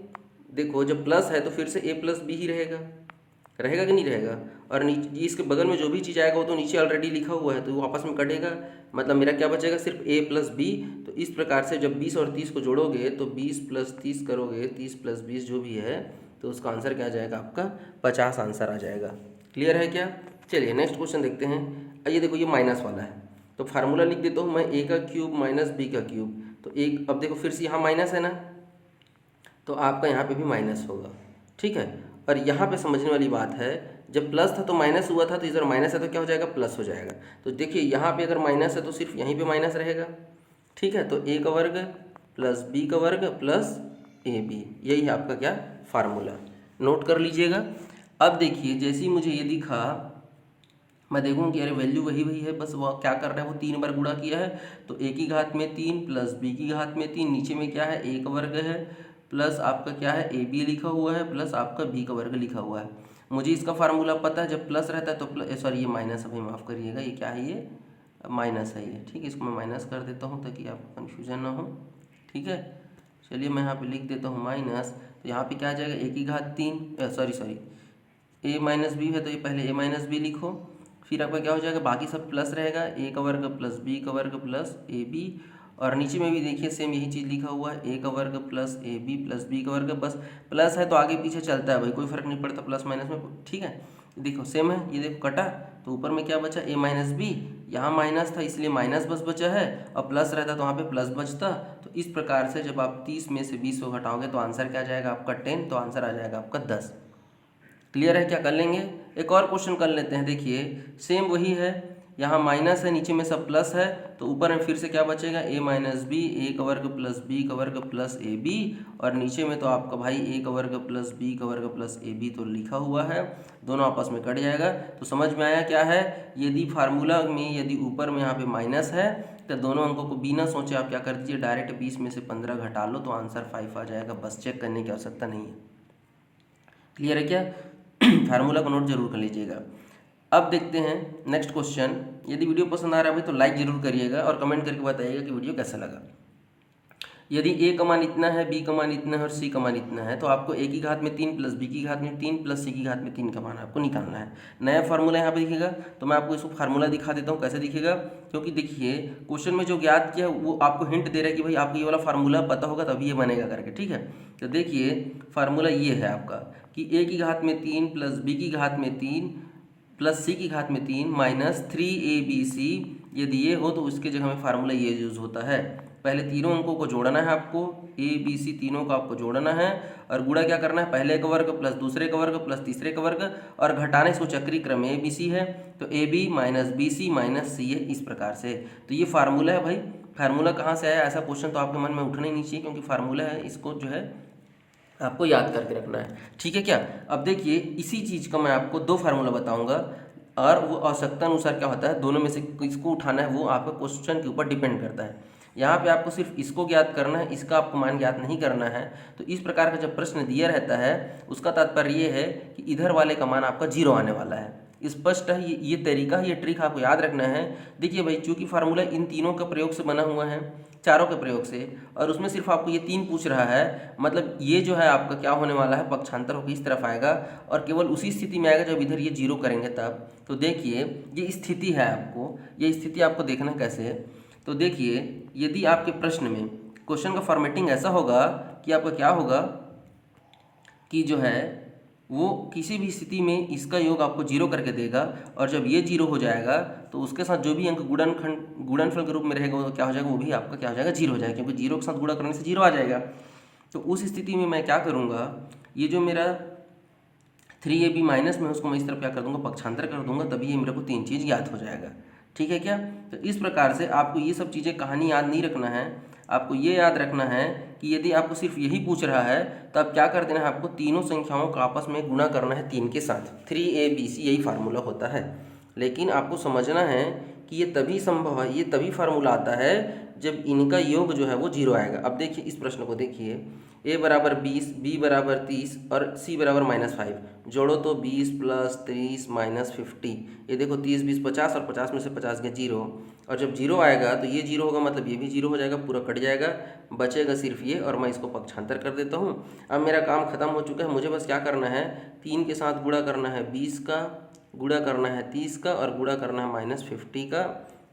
देखो जब प्लस है तो फिर से ए प्लस बी ही रहेगा, रहेगा कि नहीं रहेगा, और नीचे इसके बगल में जो भी चीज़ आएगा वो तो नीचे ऑलरेडी लिखा हुआ है, तो वो आपस में कटेगा, मतलब मेरा क्या बचेगा, सिर्फ ए प्लस बी। तो इस प्रकार से जब 20 और 30 को जोड़ोगे तो 20 प्लस 30 करोगे, 30 प्लस 20 जो भी है, तो उसका आंसर क्या आ जाएगा, आपका 50 आंसर आ जाएगा। क्लियर है क्या। चलिए नेक्स्ट क्वेश्चन देखते हैं। ये देखो ये माइनस वाला है, तो फार्मूला लिख देता हूँ मैं, ए का क्यूब माइनस बी का क्यूब। तो एक, अब देखो फिर से यहाँ माइनस है ना, तो आपका यहाँ पे भी माइनस होगा, ठीक है। और यहाँ पे समझने वाली बात है, जब प्लस था तो माइनस हुआ था, तो इधर माइनस है तो क्या हो जाएगा, प्लस हो जाएगा। तो देखिए यहाँ पे अगर माइनस है तो सिर्फ यहीं पे माइनस रहेगा, ठीक है। तो ए का वर्ग प्लस बी का वर्ग प्लस ए बी, यही है आपका क्या, फार्मूला, नोट कर लीजिएगा। अब देखिए जैसे ही मुझे ये दिखा मैं देखूँ कि अरे वैल्यू वही वही है, बस वो क्या कर रहा है, वो 3 बार गुणा किया है, तो a की घात में 3 प्लस b की घात में 3, नीचे में क्या है a का वर्ग है, प्लस आपका क्या है ab लिखा हुआ है, प्लस आपका b का वर्ग लिखा हुआ है। मुझे इसका फार्मूला पता है, जब प्लस रहता है तो प्लस, सॉरी ये माइनस है भाई, माफ़ करिएगा, ये क्या है, ये माइनस है ये, ठीक है। इसको मैं माइनस कर देता हूँ ताकि आपको कन्फ्यूजन ना हो, ठीक है। चलिए मैं यहाँ पे लिख देता हूँ माइनस, तो यहाँ पे क्या आ जाएगा, a की घात 3, सॉरी a माइनस बी है, तो ये पहले a माइनस बी लिखो, फिर आपका क्या हो जाएगा, बाकी सब प्लस रहेगा, a का वर्ग प्लस b का वर्ग प्लस ए बी, और नीचे में भी देखिए सेम यही चीज़ लिखा हुआ है, a का वर्ग plus A B plus b का वर्ग, बस प्लस है तो आगे पीछे चलता है भाई, कोई फर्क नहीं पड़ता प्लस माइनस में, ठीक है। देखो सेम है, ये देखो कटा, तो ऊपर में क्या बचा, a माइनस बी, यहाँ माइनस था इसलिए माइनस बस बचा है, और प्लस रहता तो वहाँ पे प्लस बचता। तो इस प्रकार से जब आप 30 में से 20 को घटाओगे तो आंसर क्या आ जाएगा आपका 10, तो आंसर आ जाएगा आपका 10। क्लियर है, क्या कर लेंगे, एक और क्वेश्चन कर लेते हैं। देखिए सेम वही है, यहाँ माइनस है, नीचे में सब प्लस है, तो ऊपर में फिर से क्या बचेगा, a माइनस बी, a का वर्ग प्लस b का वर्ग प्लस ए बी, और नीचे में तो आपका भाई a का वर्ग प्लस b का वर्ग प्लस ए बी तो लिखा हुआ है, दोनों आपस में कट जाएगा। तो समझ में आया क्या है, यदि फार्मूला में यदि ऊपर में यहाँ पे माइनस है तो दोनों अंकों को बिना सोचे आप क्या कर दीजिए, डायरेक्ट 20 में से 15 घटा लो तो आंसर 5 आ जाएगा, बस चेक करने की आवश्यकता नहीं है। क्लियर है क्या, फार्मूला को नोट जरूर कर लीजिएगा। अब देखते हैं नेक्स्ट क्वेश्चन। यदि वीडियो पसंद आ रहा है भाई तो लाइक जरूर करिएगा और कमेंट करके बताइएगा कि वीडियो कैसा लगा। यदि a का मान इतना है, b का मान इतना है और c का मान इतना है, तो आपको a की घात में 3 प्लस b की घात में 3 प्लस c की घात में 3 का मान आपको निकालना है। नया फार्मूला यहाँ पे दिखेगा, तो मैं आपको इसको फार्मूला दिखा देता हूँ कैसे दिखेगा, क्योंकि देखिए क्वेश्चन में जो ज्ञात किया वो आपको हिंट दे रहा है कि भाई आपको ये वाला फार्मूला पता होगा तभी ये बनेगा करके, ठीक है। तो देखिए फार्मूला ये है आपका कि a की घात में 3 प्लस b की घात में 3 प्लस c की घात में 3 माइनस 3abc, यदि ये हो तो उसके जगह में फार्मूला ये यूज़ होता है। पहले तीनों अंकों को जोड़ना है आपको, a b c तीनों को आपको जोड़ना है, और गुणा क्या करना है, पहले का वर्ग प्लस दूसरे का वर्ग प्लस तीसरे का वर्ग, और घटाने से चक्री क्रम a b c है, तो a b minus B C minus c है, इस प्रकार से। तो ये फार्मूला है भाई, फार्मूला कहाँ से आया, ऐसा क्वेश्चन तो आपके मन में उठना ही नहीं चाहिए, क्योंकि फार्मूला है, इसको जो है आपको याद करके रखना है, ठीक है क्या। अब देखिए इसी चीज़ का मैं आपको 2 फार्मूला बताऊंगा, और वो आवश्यकता अनुसार क्या होता है, दोनों में से किसको उठाना है वो आपका क्वेश्चन के ऊपर डिपेंड करता है। यहाँ पे आपको सिर्फ इसको ज्ञात करना है, इसका आपको मान ज्ञात नहीं करना है। तो इस प्रकार का जब प्रश्न दिया रहता है उसका तात्पर्य ये है कि इधर वाले का मान आपका 0 आने वाला है। स्पष्ट है, ये तरीका, ये ट्रिक आपको याद रखना है। देखिए भाई चूंकि फार्मूला इन तीनों का प्रयोग से बना हुआ है, चारों के प्रयोग से, और उसमें सिर्फ आपको ये 3 पूछ रहा है, मतलब ये जो है आपका क्या होने वाला है, पक्षांतर होकर इस तरफ आएगा, और केवल उसी स्थिति में आएगा जब इधर ये 0 करेंगे तब। तो देखिए ये स्थिति है, आपको ये स्थिति आपको देखना कैसे है। तो देखिए यदि आपके प्रश्न में क्वेश्चन का फॉर्मेटिंग ऐसा होगा कि आपका क्या होगा कि जो है वो किसी भी स्थिति में इसका योग आपको 0 करके देगा, और जब ये 0 हो जाएगा तो उसके साथ जो भी अंक गुणनफल के रूप में रहेगा वो क्या हो जाएगा, वो भी आपका क्या हो जाएगा, 0 हो जाएगा, क्योंकि 0 के साथ गुणा करने से 0 आ जाएगा। तो उस स्थिति में मैं क्या करूँगा, ये जो मेरा 3ab माइनस में उसको मैं इस तरफ क्या कर दूंगा, पक्षांतर कर दूंगा, तभी ये मेरे को 3 चीज़ याद हो जाएगा, ठीक है क्या। तो इस प्रकार से आपको ये सब चीज़ें कहानी याद नहीं रखना है, आपको ये याद रखना है कि यदि आपको सिर्फ यही पूछ रहा है तो आप क्या कर देना है, आपको तीनों संख्याओं का आपस में गुणा करना है 3 के साथ, 3abc यही फार्मूला होता है। लेकिन आपको समझना है कि ये तभी संभव है, ये तभी फार्मूला आता है जब इनका योग जो है वो 0 आएगा। अब देखिए इस प्रश्न को देखिए, a बराबर 20, b बराबर 30 और c बराबर -5, जोड़ो तो 20 प्लस 30 माइनस 50, ये देखो 30 20 50, और 50 में से 50 गया 0, और जब 0 आएगा तो ये 0 होगा, मतलब ये भी 0 हो जाएगा, पूरा कट जाएगा, बचेगा सिर्फ ये, और मैं इसको पक्षांतर कर देता हूँ। अब मेरा काम खत्म हो चुका है, मुझे बस क्या करना है, 3 के साथ गुणा करना है 20 का, गुणा करना है 30 का, और गुणा करना है -50 का।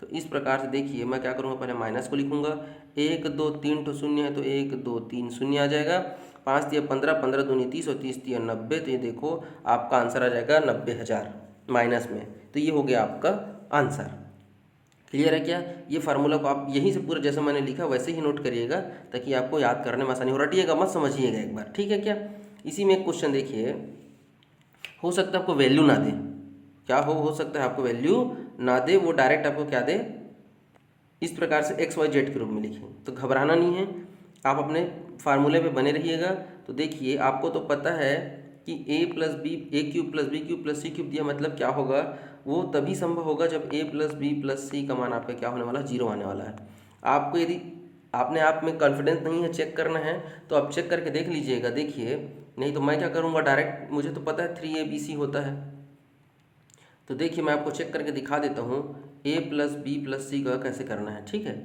तो इस प्रकार से देखिए मैं क्या करूँगा, पहले माइनस को लिखूँगा, 1 2 3 तो शून्य है, तो 1 2 3 शून्य आ जाएगा, 5 तिया 15, 15 दूनी 30 और 30 तिया 90, तो ये देखो आपका आंसर आ जाएगा 90,000 माइनस में। तो ये हो गया आपका आंसर। क्लियर है क्या। ये फार्मूला को आप यहीं से पूरा जैसा मैंने लिखा वैसे ही नोट करिएगा, ताकि आपको याद करने में आसानी हो। रटिएगा मत, समझिएगा एक बार, ठीक है क्या। इसी में एक क्वेश्चन देखिए, हो सकता है आपको वैल्यू ना दे, क्या हो सकता है आपको वैल्यू ना दे, वो डायरेक्ट आपको क्या दे, इस प्रकार से XYZ के रूप में लिखें। तो घबराना नहीं है, आप अपने फार्मूले पे बने रहिएगा। तो देखिए आपको तो पता है कि A plus B, A cube plus B cube plus C cube दिया, मतलब क्या होगा, वो तभी संभव होगा जब A plus B plus C का मान आपका क्या होने वाला, जीरो आने वाला है। आपको यदि आपने आप में कॉन्फिडेंस नहीं है, चेक करना है, तो आप चेक करके देख लीजिएगा। देखिए, नहीं तो मैं क्या करूँगा, डायरेक्ट मुझे तो पता है 3ABC होता है, तो देखिए मैं आपको चेक करके दिखा देता हूँ ए प्लस बी प्लस सी का कैसे करना है, ठीक है।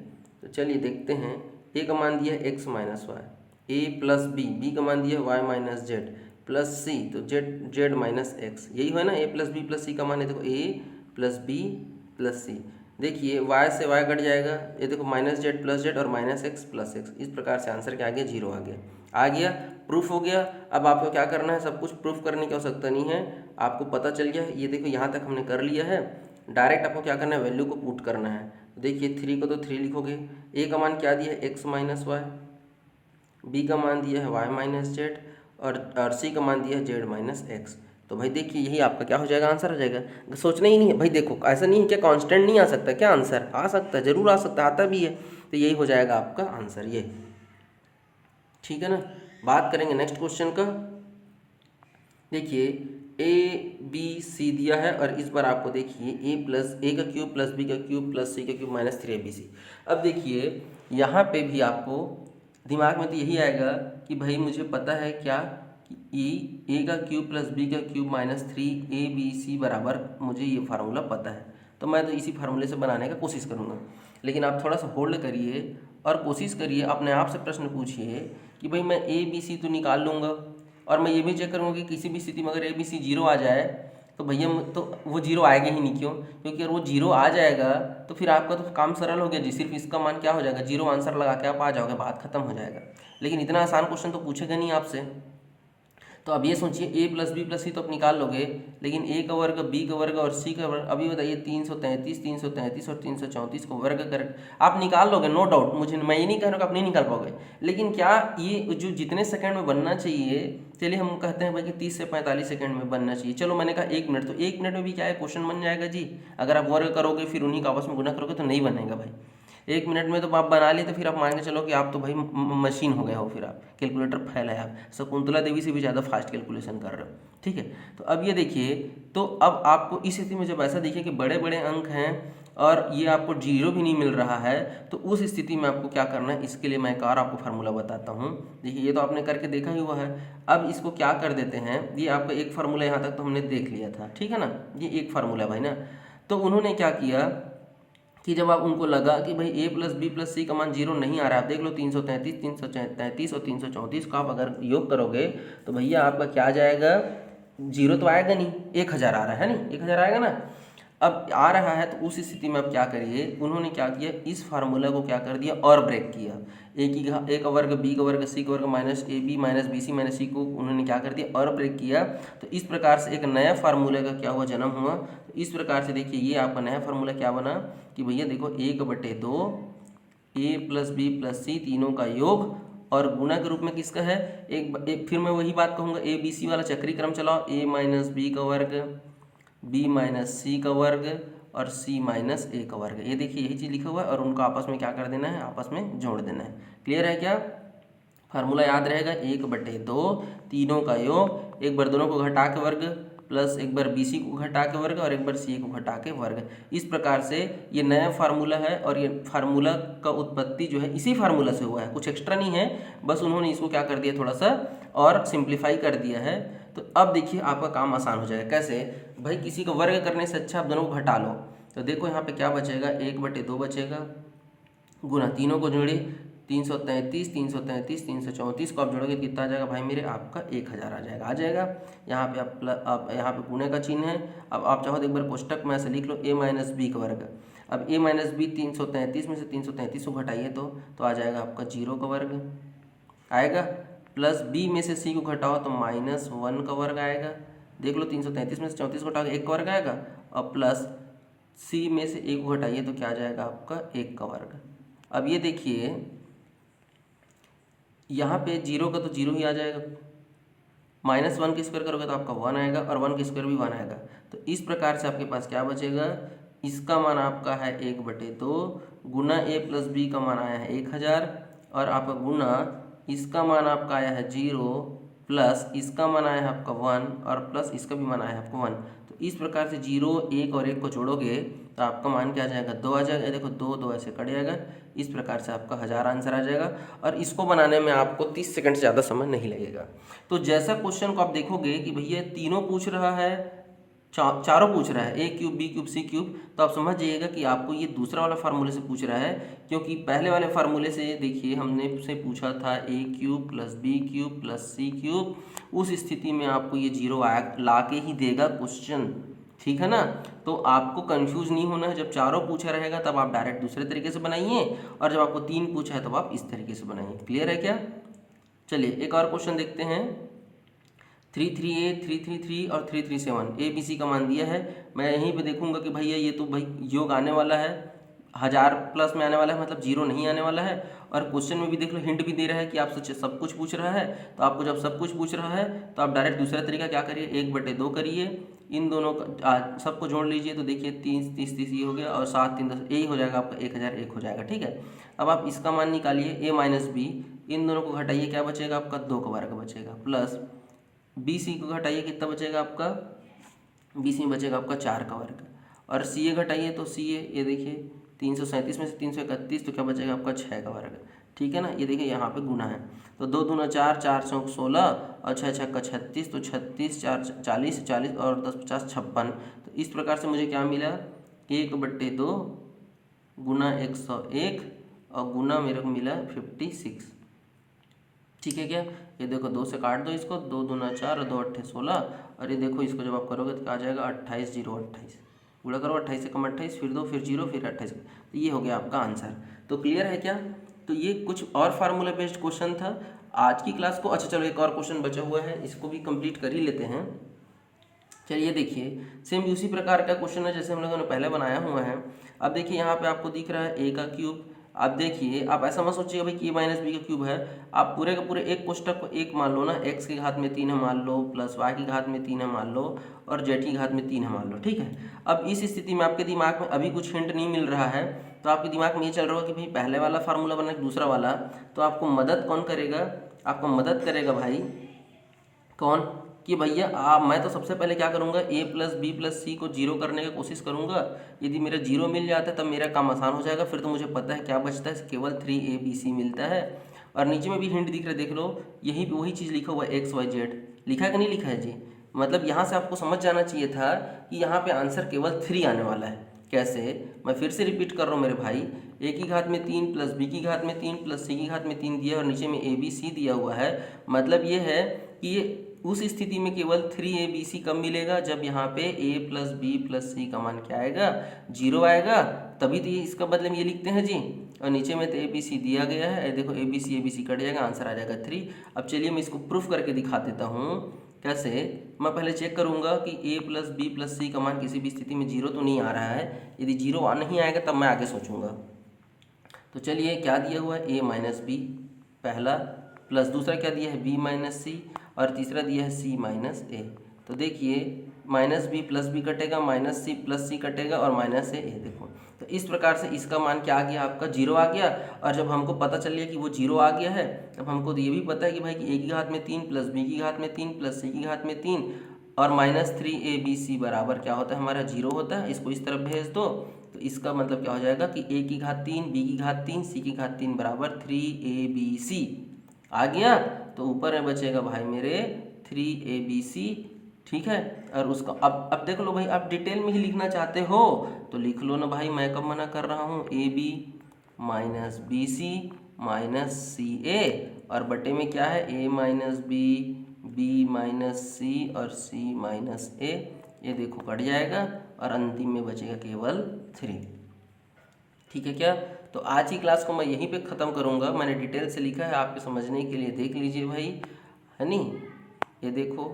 तो चलिए देखते हैं। ए का मान दिया है एक्स माइनस वाई, ए प्लस बी, बी का मान दिया है वाई माइनस जेड, प्लस सी तो जेड जेड माइनस एक्स, यही है ना। ए प्लस बी प्लस सी का मान है, देखो ए प्लस बी प्लस सी। देखिए वाई से वाई कट जाएगा, ये देखो माइनस जेड प्लस जेड और माइनस एक्स प्लस एक्स, इस प्रकार से आंसर क्या आ गया, जीरो आ गया, प्रूफ हो गया। अब आपको क्या करना है, सब कुछ प्रूफ करने की आवश्यकता नहीं है, आपको पता चल गया। ये देखो यहाँ तक हमने कर लिया है, डायरेक्ट आपको क्या करना है, वैल्यू को पुट करना है। देखिए 3 को तो 3 लिखोगे, ए का मान क्या दिया है, एक्स माइनस वाई, बी का मान दिया है वाई माइनस जेड, और सी का मान दिया है जेड माइनस एक्स। तो भाई देखिए यही आपका क्या हो जाएगा, आंसर हो जाएगा। सोचना ही नहीं है भाई, देखो ऐसा नहीं है क्या कांस्टेंट नहीं आ सकता क्या, आंसर आ सकता है, जरूर आ सकता है, आता भी है। तो यही हो जाएगा आपका आंसर ये, ठीक है ना। बात करेंगे नेक्स्ट क्वेश्चन का। देखिए ए बी सी दिया है, और इस बार आपको देखिए ए प्लस ए का क्यूब प्लस बी का क्यूब प्लस सी का क्यूब माइनस 3ABC। अब देखिए यहाँ पे भी आपको दिमाग में तो यही आएगा कि भाई मुझे पता है क्या कि ए का क्यूब प्लस बी का क्यूब माइनस 3ABC बराबर, मुझे ये फार्मूला पता है, तो मैं तो इसी फार्मूले से बनाने का कोशिश करूँगा। लेकिन आप थोड़ा सा होल्ड करिए और कोशिश करिए, अपने आप से प्रश्न पूछिए कि भाई मैं ABC तो निकाल लूँगा, और मैं ये भी चेक करूँगा कि किसी भी स्थिति में अगर ABC जीरो आ जाए तो भैया तो वो जीरो आएगा ही नहीं, क्यों, क्योंकि अगर वो जीरो आ जाएगा तो फिर आपका तो काम सरल हो गया जी, सिर्फ इसका मान क्या हो जाएगा, जीरो आंसर लगा के आप आ जाओगे, बात खत्म हो जाएगा। लेकिन इतना आसान क्वेश्चन तो पूछेगा नहीं आपसे। तो अब ये सोचिए ए प्लस बी प्लस सी तो आप निकाल लोगे, लेकिन ए का वर्ग, बी का वर्ग और सी का वर्ग, अभी बताइए 333 और 334 को वर्ग कर आप निकाल लोगे, नो डाउट। मैं ये नहीं कह रहा कि आप नहीं निकाल पाओगे, लेकिन क्या ये जो जितने सेकंड में बनना चाहिए, चलिए हम कहते हैं भाई कि 30 से 45 सेकंड में बनना चाहिए, चलो मैंने कहा 1 मिनट, तो 1 मिनट में भी क्या है, क्वेश्चन बन जाएगा जी। अगर आप वर्ग करोगे फिर उन्हीं का आपस में गुना करोगे तो नहीं बनेगा भाई। 1 मिनट में तो आप बना लिए, तो फिर आप मान के चलो कि आप तो भाई मशीन हो गए हो, फिर आप कैलकुलेटर फैल है, आप शकुंतला देवी से भी ज़्यादा फास्ट कैलकुलेशन कर रहे हो, ठीक है। तो अब ये देखिए, तो अब आपको इस स्थिति में जब ऐसा देखिए कि बड़े बड़े अंक हैं और ये आपको जीरो भी नहीं मिल रहा है, तो उस स्थिति में आपको क्या करना है, इसके लिए मैं एक और आपको फार्मूला बताता हूँ। देखिए ये तो आपने करके देखा ही हुआ है, अब इसको क्या कर देते हैं, ये आपका एक फार्मूला यहाँ तक तो हमने देख लिया था, ठीक है ना, ये एक फार्मूला भाई ना। तो उन्होंने क्या किया कि जब आप उनको लगा कि भाई ए प्लस बी प्लस सी का मान जीरो नहीं आ रहा है, आप देख लो 333 और 334 को आप अगर योग करोगे तो भैया आपका क्या आ जाएगा, जीरो तो आएगा नहीं, 1000 आ रहा है नहीं, 1000 आएगा ना। अब आ रहा है तो उस स्थिति में आप क्या करिए, उन्होंने क्या किया, इस फार्मूला को क्या कर दिया और ब्रेक किया, ए का वर्ग बी का वर्ग सी का वर्ग minus A B minus B C minus C को उन्होंने क्या कर दिया और ब्रेक किया। तो इस प्रकार से एक नया फार्मूले का क्या हुआ, जन्म हुआ। तो इस प्रकार से देखिए ये आपका नया फार्मूला क्या बना कि भैया देखो 1/2 ए प्लस बी प्लस सी तीनों का योग और गुणा के रूप में किसका है, एक फिर मैं वही बात कहूँगा, ए बी सी वाला चक्री क्रम चलाओ, ए माइनस बी का वर्ग, बी माइनस सी का वर्ग और सी माइनस ए का वर्ग। ये देखिए यही चीज़ लिखा हुआ है और उनको आपस में क्या कर देना है, आपस में जोड़ देना है। क्लियर है क्या, फार्मूला याद रहेगा, 1/2 तीनों का योग, एक बार दोनों को घटा के वर्ग प्लस एक बार बी सी को घटा के वर्ग और एक बार सी को घटा के वर्ग। इस प्रकार से ये नया फार्मूला है और ये फार्मूला का उत्पत्ति जो है इसी फार्मूला से हुआ है, कुछ एक्स्ट्रा नहीं है, बस उन्होंने इसको क्या कर दिया, थोड़ा सा और सिंप्लीफाई कर दिया है। तो अब देखिए आपका काम आसान हो जाएगा। कैसे भाई, किसी का वर्ग करने से अच्छा आप दोनों को घटा लो। तो देखो यहाँ पे क्या बचेगा, 1/2 बचेगा, गुना तीनों को जोड़े 333 334 को आप जोड़ोगे कितना आ जाएगा भाई मेरे, आपका 1000 आ जाएगा। यहाँ पे आप यहाँ पे गुणे का चिन्ह है। अब आप चाहो तो एक बार कोष्टक में ऐसे लिख लो, ए माइनस बी का वर्ग। अब ए माइनस बी 333 में से 333 को घटाइए तो आ जाएगा आपका 0 का वर्ग आएगा, प्लस बी में से सी को घटाओ तो -1 का वर्ग आएगा। देख लो 333 में से 34 को घटाओगे 1 का वर्ग आएगा, और प्लस सी में से 1 को घटाइए तो क्या आ जाएगा आपका 1 का वर्ग। अब ये देखिए यहाँ पे 0 का तो 0 ही आ जाएगा, -1 के स्क्वायर करोगे तो आपका 1 आएगा और 1 के स्क्वायर भी 1 आएगा। तो इस प्रकार से आपके पास क्या बचेगा, इसका मान आपका है 1/2 गुना ए प्लस बी का मान आया है 1000 और आपका गुना इसका मान आपका आया है 0 प्लस इसका मान आया है आपका 1 और प्लस इसका भी मान आया है आपका 1। तो इस प्रकार से 0, 1 और 1 को जोड़ोगे तो आपका मान क्या आ जाएगा, 2 आ जाएगा। देखो 2 2 ऐसे कट जाएगा, इस प्रकार से आपका 1000 आंसर आ जाएगा। और इसको बनाने में आपको 30 सेकंड से ज़्यादा समय नहीं लगेगा। तो जैसा क्वेश्चन को आप देखोगे कि भैया तीनों पूछ रहा है, चारों पूछ रहा है, ए क्यूब, बी क्यूब, सी क्यूब, तो आप समझ जाइएगा कि आपको ये दूसरा वाला फार्मूले से पूछ रहा है। क्योंकि पहले वाले फार्मूले से देखिए हमने से पूछा था A cube plus B cube plus C cube, उस स्थिति में आपको ये 0 ला के ही देगा क्वेश्चन, ठीक है ना। तो आपको कंफ्यूज नहीं होना है, जब चारों पूछा रहेगा तब आप डायरेक्ट दूसरे तरीके से बनाइए, और जब आपको 3 पूछा है तब आप इस तरीके से बनाइए। क्लियर है क्या? चलिए एक और क्वेश्चन देखते हैं। 338, 333 और 337 ए बी सी का मान दिया है। मैं यहीं पे देखूंगा कि भैया ये तो भाई योग आने वाला है, 1000 प्लस में आने वाला है, मतलब 0 नहीं आने वाला है। और क्वेश्चन में भी देख लो, हिंट भी दे रहा है कि आपसे सब कुछ पूछ रहा है। तो आपको जब सब कुछ पूछ रहा है तो आप डायरेक्ट दूसरा तरीका क्या करिए, 1/2 करिए, इन दोनों का सबको जोड़ लीजिए। तो देखिए 3 30 30 ये हो गया, और 7 3 10, यही हो जाएगा आपका 1001 हो जाएगा, ठीक है। अब आप इसका मान निकालिए, a माइनस बी, इन दोनों को घटाइए, क्या बचेगा आपका 2 का वर्ग बचेगा, प्लस बी सी को घटाइए, कितना बचेगा आपका, बी सी में बचेगा आपका 4 का वर्ग, और सी ए घटाइए तो सी ए, ये देखिए 337 में से 331, तो क्या बचेगा आपका 6 का वर्ग, ठीक है ना। ये देखिए यहाँ पे गुना है, तो 2 दूना 4, 4 चौक 16 और 6 छक्का 36, तो 36 4 40 40 और 10 50 56। तो इस प्रकार से मुझे क्या मिला, 1/2 गुना 101 और गुना मेरे को मिला 56, ठीक है क्या। ये देखो 2 से काट दो इसको, 2 दूना 4 और 2 8 16, और ये देखो इसको जब आप करोगे तो क्या आ जाएगा 28 0 28, पूरा करो 28 से कम 28, फिर 2 फिर 0 फिर 28, तो ये हो गया आपका आंसर। तो क्लियर है क्या? तो ये कुछ और फार्मूला बेस्ड क्वेश्चन था आज की क्लास को। अच्छा चलो एक और क्वेश्चन बचा हुआ है, इसको भी कंप्लीट कर ही लेते हैं। चलिए देखिए सेम उसी प्रकार का क्वेश्चन है जैसे हम लोगों ने पहले बनाया हुआ है। अब देखिए यहाँ पे आपको दिख रहा है ए का क्यूब। आप देखिए, आप ऐसा मत सोचिएगा भाई कि ए माइनस बी का क्यूब है। आप पूरे का पूरे एक कोष्टक को एक मान लो ना, एक्स की घात में 3 है मान लो, प्लस वाई की घात में 3 है मान लो, और जेड की घात में 3 है मान लो, ठीक है। अब इस स्थिति में आपके दिमाग में अभी कुछ हिंट नहीं मिल रहा है, तो आपके दिमाग में ये चल रहा होगा कि भाई पहले वाला फार्मूला बना के दूसरा वाला, तो आपको मदद कौन करेगा, आपको मदद करेगा भाई कौन, कि भैया मैं तो सबसे पहले क्या करूँगा, a प्लस बी प्लस सी को 0 करने की कोशिश करूँगा। यदि मेरा 0 मिल जाता है तब मेरा काम आसान हो जाएगा, फिर तो मुझे पता है क्या बचता है, केवल 3abc मिलता है। और नीचे में भी हिंट दिख रहा है, देख लो यहीं पे वही चीज़ लिखा हुआ है XYZ, लिखा है कि नहीं लिखा है जी। मतलब यहाँ से आपको समझ जाना चाहिए था कि यहाँ पे आंसर केवल 3 आने वाला है। कैसे, मैं फिर से रिपीट कर रहा हूँ मेरे भाई, a की घात में 3 प्लस b की घात में 3 प्लस c की घात में 3 दिया और नीचे में ABC दिया हुआ है। मतलब ये है कि ये उस स्थिति में केवल 3abc कब मिलेगा, जब यहाँ पे a plus B plus C का मान क्या आएगा, 0 आएगा, तभी तो ये इसका बदले में ये लिखते हैं जी। और नीचे में तो abc दिया गया है, देखो abc कट जाएगा, आंसर आ जाएगा 3। अब चलिए मैं इसको प्रूफ करके दिखा देता हूँ। कैसे, मैं पहले चेक करूँगा कि a plus B plus C का मान किसी भी स्थिति में 0 तो नहीं आ रहा है। यदि 0 नहीं आएगा तब मैं आगे सोचूंगा। तो चलिए क्या दिया हुआ है, a माइनस बी पहला, प्लस दूसरा क्या दिया है, b माइनस सी, और तीसरा दिया है c माइनस ए। तो देखिए माइनस बी प्लस बी कटेगा, माइनस सी प्लस सी कटेगा, और माइनस ए देखो। तो इस प्रकार से इसका मान क्या आ गया आपका, 0 आ गया। और जब हमको पता चल गया कि वो 0 आ गया है, तब हमको तो ये भी पता है कि भाई कि a की घात में 3 प्लस b की घात में 3 प्लस c की घात में 3 और माइनस 3abc बराबर क्या होता है, हमारा 0 होता है। इसको इस तरफ भेज दो, तो इसका मतलब क्या हो जाएगा कि a की घात 3, b की घात 3, c की घात 3 बराबर 3abc आ गया। तो ऊपर में बचेगा भाई मेरे 3abc, ठीक है। और उसका अब देख लो भाई, आप डिटेल में ही लिखना चाहते हो तो लिख लो ना भाई, मैं कब मना कर रहा हूँ, ab minus B C minus C A, और बटे में क्या है, a minus B, B minus C और c माइनस ए। ये देखो कट जाएगा और अंतिम में बचेगा केवल 3, ठीक है क्या। तो आज की क्लास को मैं यहीं पे ख़त्म करूँगा। मैंने डिटेल से लिखा है आपके समझने के लिए, देख लीजिए भाई, है नी। ये देखो,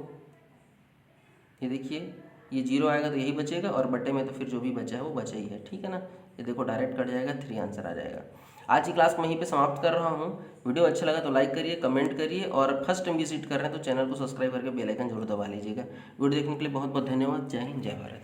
ये देखिए, ये 0 आएगा तो यही बचेगा, और बटे में तो फिर जो भी बचा है वो बचा ही है, ठीक है ना। ये देखो डायरेक्ट कट जाएगा, 3 आंसर आ जाएगा। आज की क्लास को मैं यहीं पे समाप्त कर रहा हूँ। वीडियो अच्छा लगा तो लाइक करिए, कमेंट करिए, और फर्स्ट टाइम विजिट कर रहे हैं तो चैनल को सब्सक्राइब करके बेल आइकन जरूर दबा लीजिएगा। वीडियो देखने के लिए बहुत बहुत धन्यवाद। जय हिंद, जय भारत।